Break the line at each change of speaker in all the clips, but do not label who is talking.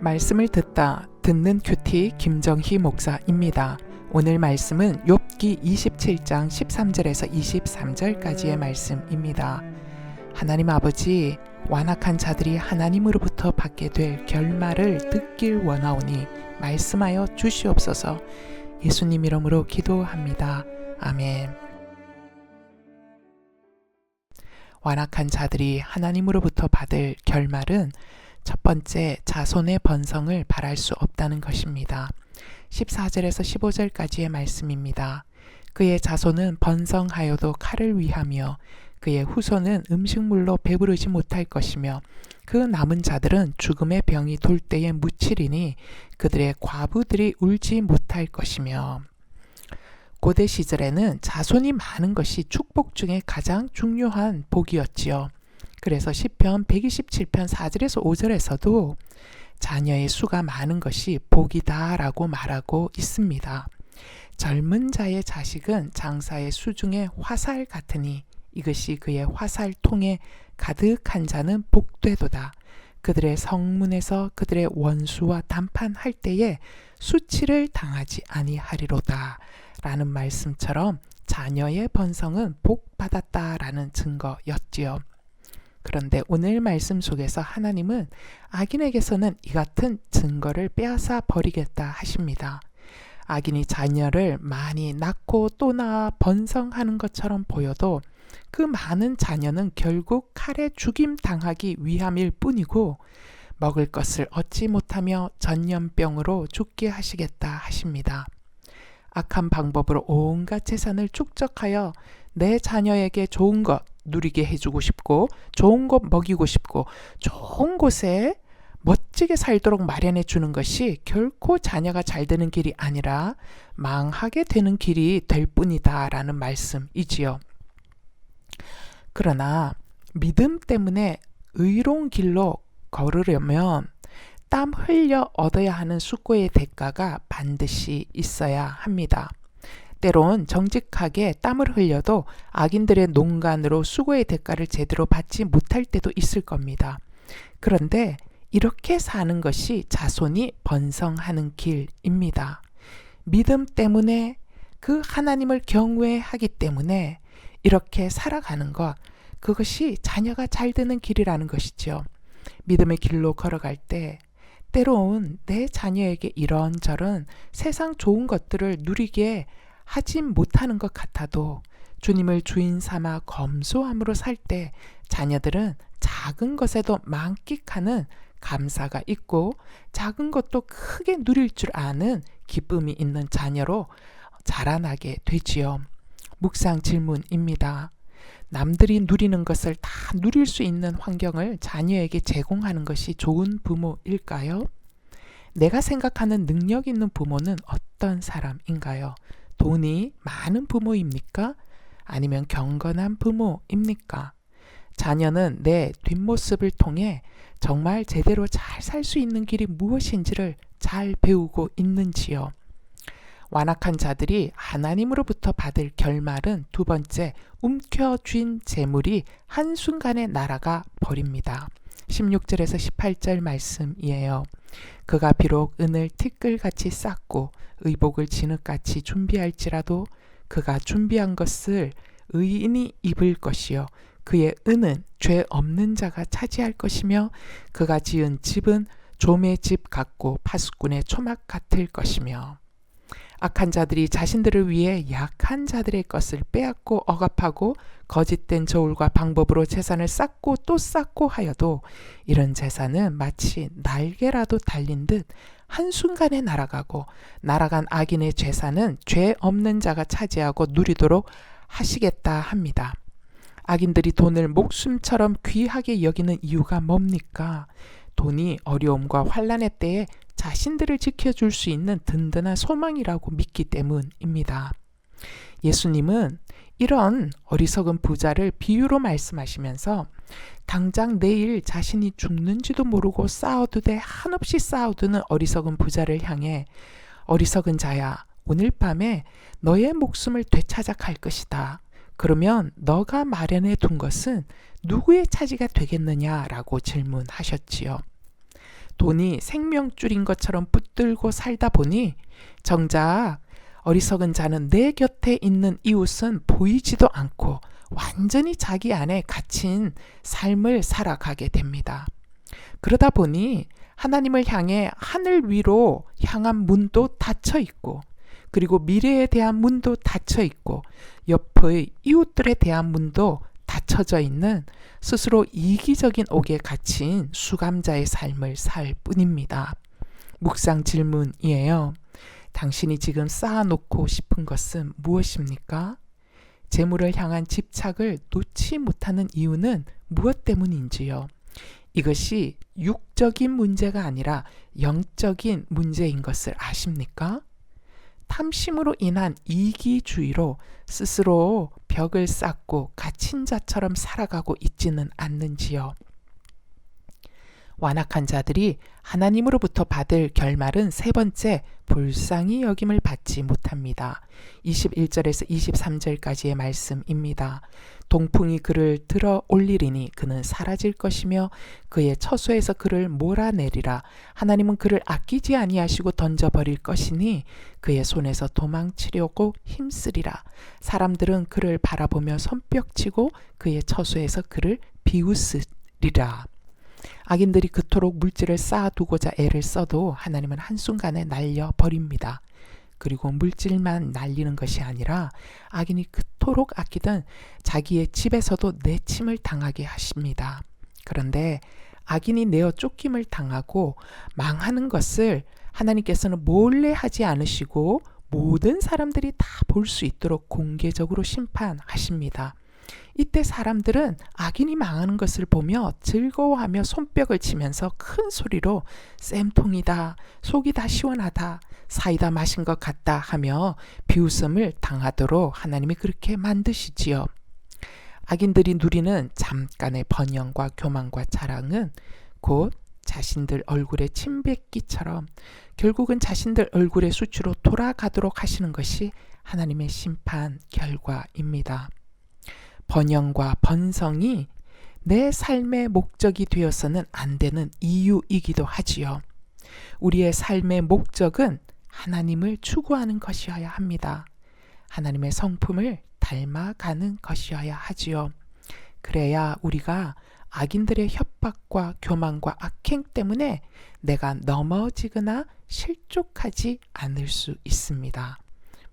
말씀을 듣는 큐티 김정희 목사입니다. 오늘 말씀은 욥기 27장 13절에서 23절까지의 말씀입니다. 하나님 아버지, 완악한 자들이 하나님으로부터 받게 될 결말을 듣길 원하오니 말씀하여 주시옵소서. 예수님 이름으로 기도합니다. 아멘. 완악한 자들이 하나님으로부터 받을 결말은 첫 번째, 자손의 번성을 바랄 수 없다는 것입니다. 14절에서 15절까지의 말씀입니다. 그의 자손은 번성하여도 칼을 위하며 그의 후손은 음식물로 배부르지 못할 것이며 그 남은 자들은 죽음의 병이 돌 때에 묻히리니 그들의 과부들이 울지 못할 것이며. 고대 시절에는 자손이 많은 것이 축복 중에 가장 중요한 복이었지요. 그래서 시편 127편 4절에서 5절에서도 자녀의 수가 많은 것이 복이다 라고 말하고 있습니다. 젊은 자의 자식은 장사의 수 중에 화살 같으니 이것이 그의 화살통에 가득한 자는 복되도다. 그들의 성문에서 그들의 원수와 담판할 때에 수치를 당하지 아니하리로다 라는 말씀처럼 자녀의 번성은 복받았다라는 증거였지요. 그런데 오늘 말씀 속에서 하나님은 악인에게서는 이 같은 증거를 빼앗아 버리겠다 하십니다. 악인이 자녀를 많이 낳고 또 낳아 번성하는 것처럼 보여도 그 많은 자녀는 결국 칼에 죽임 당하기 위함일 뿐이고 먹을 것을 얻지 못하며 전염병으로 죽게 하시겠다 하십니다. 악한 방법으로 온갖 재산을 축적하여 내 자녀에게 좋은 것 누리게 해주고 싶고 좋은 것 먹이고 싶고 좋은 곳에 멋지게 살도록 마련해 주는 것이 결코 자녀가 잘 되는 길이 아니라 망하게 되는 길이 될 뿐이다 라는 말씀이지요. 그러나 믿음 때문에 의로운 길로 걸으려면 땀 흘려 얻어야 하는 수고의 대가가 반드시 있어야 합니다. 때론 정직하게 땀을 흘려도 악인들의 농간으로 수고의 대가를 제대로 받지 못할 때도 있을 겁니다. 그런데 이렇게 사는 것이 자손이 번성하는 길입니다. 믿음 때문에 그 하나님을 경외하기 때문에 이렇게 살아가는 것, 그것이 자녀가 잘 되는 길이라는 것이죠. 믿음의 길로 걸어갈 때 때론 내 자녀에게 이런저런 세상 좋은 것들을 누리게 하진 못하는 것 같아도 주님을 주인 삼아 검소함으로 살 때 자녀들은 작은 것에도 만끽하는 감사가 있고 작은 것도 크게 누릴 줄 아는 기쁨이 있는 자녀로 자라나게 되지요. 묵상 질문입니다. 남들이 누리는 것을 다 누릴 수 있는 환경을 자녀에게 제공하는 것이 좋은 부모일까요? 내가 생각하는 능력 있는 부모는 어떤 사람인가요? 돈이 많은 부모입니까? 아니면 경건한 부모입니까? 자녀는 내 뒷모습을 통해 정말 제대로 잘 살 수 있는 길이 무엇인지를 잘 배우고 있는지요? 완악한 자들이 하나님으로부터 받을 결말은 두 번째, 움켜쥔 재물이 한순간에 날아가 버립니다. 16절에서 18절 말씀이에요. 그가 비록 은을 티끌같이 쌓고 의복을 진흙같이 준비할지라도 그가 준비한 것을 의인이 입을 것이요 그의 은은 죄 없는 자가 차지할 것이며 그가 지은 집은 좀의 집 같고 파수꾼의 초막 같을 것이며. 악한 자들이 자신들을 위해 약한 자들의 것을 빼앗고 억압하고 거짓된 저울과 방법으로 재산을 쌓고 또 쌓고 하여도 이런 재산은 마치 날개라도 달린 듯 한순간에 날아가고 날아간 악인의 재산은 죄 없는 자가 차지하고 누리도록 하시겠다 합니다. 악인들이 돈을 목숨처럼 귀하게 여기는 이유가 뭡니까? 돈이 어려움과 환난의 때에 자신들을 지켜줄 수 있는 든든한 소망이라고 믿기 때문입니다. 예수님은 이런 어리석은 부자를 비유로 말씀하시면서 당장 내일 자신이 죽는지도 모르고 쌓아두되 한없이 쌓아두는 어리석은 부자를 향해 어리석은 자야, 오늘 밤에 너의 목숨을 되찾아 갈 것이다. 그러면 너가 마련해 둔 것은 누구의 차지가 되겠느냐라고 질문하셨지요. 돈이 생명줄인 것처럼 붙들고 살다 보니 정작 어리석은 자는 내 곁에 있는 이웃은 보이지도 않고 완전히 자기 안에 갇힌 삶을 살아가게 됩니다. 그러다 보니 하나님을 향해 하늘 위로 향한 문도 닫혀 있고, 그리고 미래에 대한 문도 닫혀 있고, 옆의 이웃들에 대한 문도 닫혀져 있는 스스로 이기적인 옥에 갇힌 수감자의 삶을 살 뿐입니다. 묵상 질문이에요. 당신이 지금 쌓아놓고 싶은 것은 무엇입니까? 재물을 향한 집착을 놓지 못하는 이유는 무엇 때문인지요? 이것이 육적인 문제가 아니라 영적인 문제인 것을 아십니까? 탐심으로 인한 이기주의로 스스로 벽을 쌓고 갇힌 자처럼 살아가고 있지는 않는지요? 완악한 자들이 하나님으로부터 받을 결말은 세 번째, 불쌍히 여김을 받지 못합니다. 21절에서 23절까지의 말씀입니다. 동풍이 그를 들어 올리리니 그는 사라질 것이며 그의 처소에서 그를 몰아내리라. 하나님은 그를 아끼지 아니하시고 던져버릴 것이니 그의 손에서 도망치려고 힘쓰리라. 사람들은 그를 바라보며 손뼉치고 그의 처소에서 그를 비웃으리라. 악인들이 그토록 물질을 쌓아두고자 애를 써도 하나님은 한순간에 날려버립니다. 그리고 물질만 날리는 것이 아니라 악인이 그토록 아끼던 자기의 집에서도 내침을 당하게 하십니다. 그런데 악인이 내어 쫓김을 당하고 망하는 것을 하나님께서는 몰래 하지 않으시고 모든 사람들이 다 볼 수 있도록 공개적으로 심판하십니다. 이때 사람들은 악인이 망하는 것을 보며 즐거워하며 손뼉을 치면서 큰 소리로 쌤통이다, 속이 다 시원하다, 사이다 마신 것 같다 하며 비웃음을 당하도록 하나님이 그렇게 만드시지요. 악인들이 누리는 잠깐의 번영과 교만과 자랑은 곧 자신들 얼굴에 침 뱉기처럼 결국은 자신들 얼굴의 수치로 돌아가도록 하시는 것이 하나님의 심판 결과입니다. 번영과 번성이 내 삶의 목적이 되어서는 안 되는 이유이기도 하지요. 우리의 삶의 목적은 하나님을 추구하는 것이어야 합니다. 하나님의 성품을 닮아가는 것이어야 하지요. 그래야 우리가 악인들의 협박과 교만과 악행 때문에 내가 넘어지거나 실족하지 않을 수 있습니다.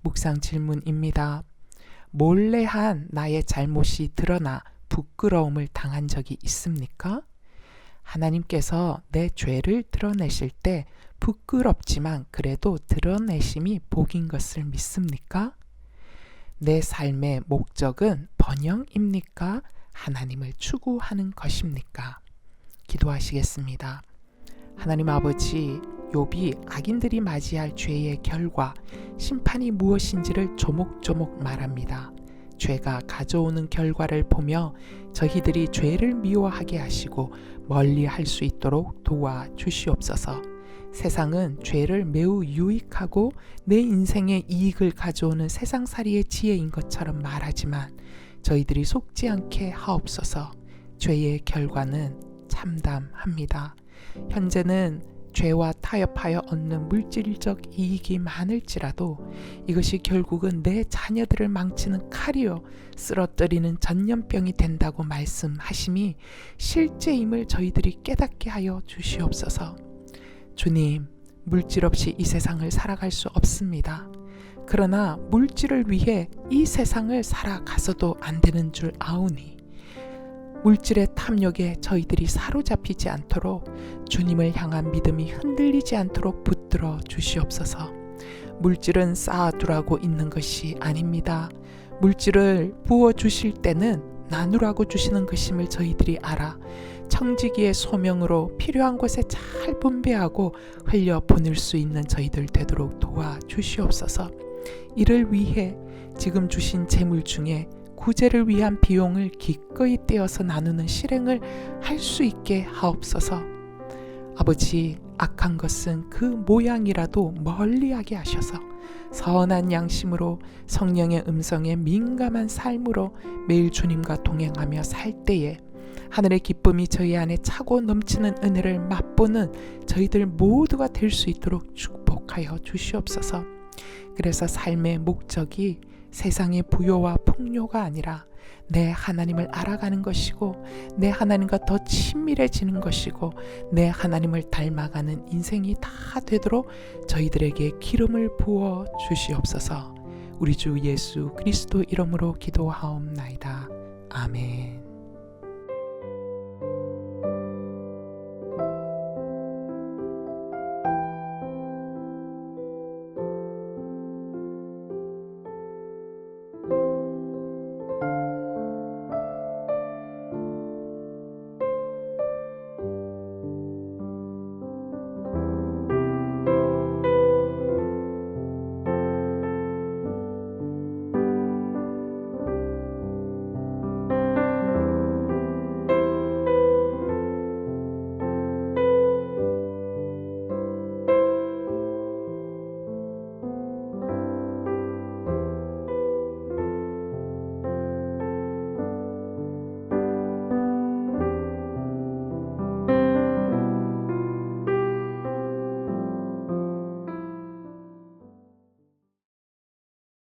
묵상 질문입니다. 몰래 한 나의 잘못이 드러나 부끄러움을 당한 적이 있습니까? 하나님께서 내 죄를 드러내실 때 부끄럽지만 그래도 드러내심이 복인 것을 믿습니까? 내 삶의 목적은 번영입니까? 하나님을 추구하는 것입니까? 기도하시겠습니다. 하나님 아버지, 욥이 악인들이 맞이할 죄의 결과, 심판이 무엇인지를 조목조목 말합니다. 죄가 가져오는 결과를 보며 저희들이 죄를 미워하게 하시고 멀리 할 수 있도록 도와주시옵소서. 세상은 죄를 매우 유익하고 내 인생의 이익을 가져오는 세상살이의 지혜인 것처럼 말하지만 저희들이 속지 않게 하옵소서. 죄의 결과는 참담합니다. 현재는 죄와 타협하여 얻는 물질적 이익이 많을지라도 이것이 결국은 내 자녀들을 망치는 칼이요 쓰러뜨리는 전염병이 된다고 말씀하심이 실제임을 저희들이 깨닫게 하여 주시옵소서. 주님, 물질 없이 이 세상을 살아갈 수 없습니다. 그러나 물질을 위해 이 세상을 살아가서도 안 되는 줄 아오니 물질의 탐욕에 저희들이 사로잡히지 않도록 주님을 향한 믿음이 흔들리지 않도록 붙들어 주시옵소서. 물질은 쌓아두라고 있는 것이 아닙니다. 물질을 부어주실 때는 나누라고 주시는 것임을 저희들이 알아 청지기의 소명으로 필요한 곳에 잘 분배하고 흘려보낼 수 있는 저희들 되도록 도와주시옵소서. 이를 위해 지금 주신 재물 중에 구제를 위한 비용을 기꺼이 떼어서 나누는 실행을 할 수 있게 하옵소서. 아버지, 악한 것은 그 모양이라도 멀리하게 하셔서 선한 양심으로 성령의 음성에 민감한 삶으로 매일 주님과 동행하며 살 때에 하늘의 기쁨이 저희 안에 차고 넘치는 은혜를 맛보는 저희들 모두가 될 수 있도록 축복하여 주시옵소서. 그래서 삶의 목적이 세상의 부요와 풍요가 아니라 내 하나님을 알아가는 것이고, 내 하나님과 더 친밀해지는 것이고, 내 하나님을 닮아가는 인생이 다 되도록 저희들에게 기름을 부어 주시옵소서. 우리 주 예수 그리스도 이름으로 기도하옵나이다. 아멘.